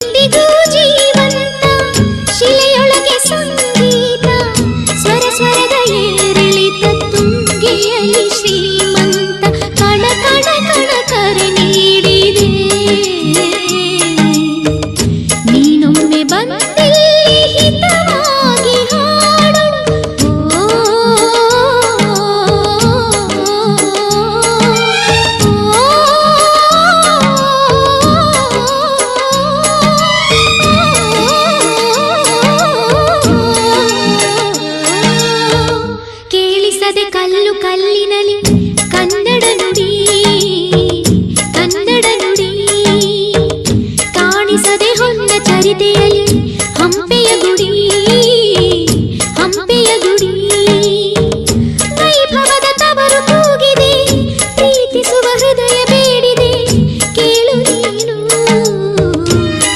ಇಂದಿಗೂ ಜೀವಂತ ಶಿಲೆಯೊಳಗೆ ಸಂಗೀತ ಸ್ವರ ಸ್ವರದ ಏರಿಳಿತ ತುಂಗೆಯಲ್ಲಿ ಶ್ರೀಮಂತ ಕಣ ಕಣ ಕಣ ಕರೆ ನೀಡಿದೆ ನೀನೊಮ್ಮೆ ಬಂದಿಲ್ಲಿ ಹಿತವಾಗಿ ಹಾಡು ಕೇಳಿಸದೆ ಕಲ್ಲು ಕಲ್ಲಿನಲಿ ಕನ್ನಡ ನುಡಿ ಕನ್ನಡ ನುಡಿ ಕಾಣಿಸದೆ ಹೊನ್ನ ಚರಿತೆಯಲ್ಲಿ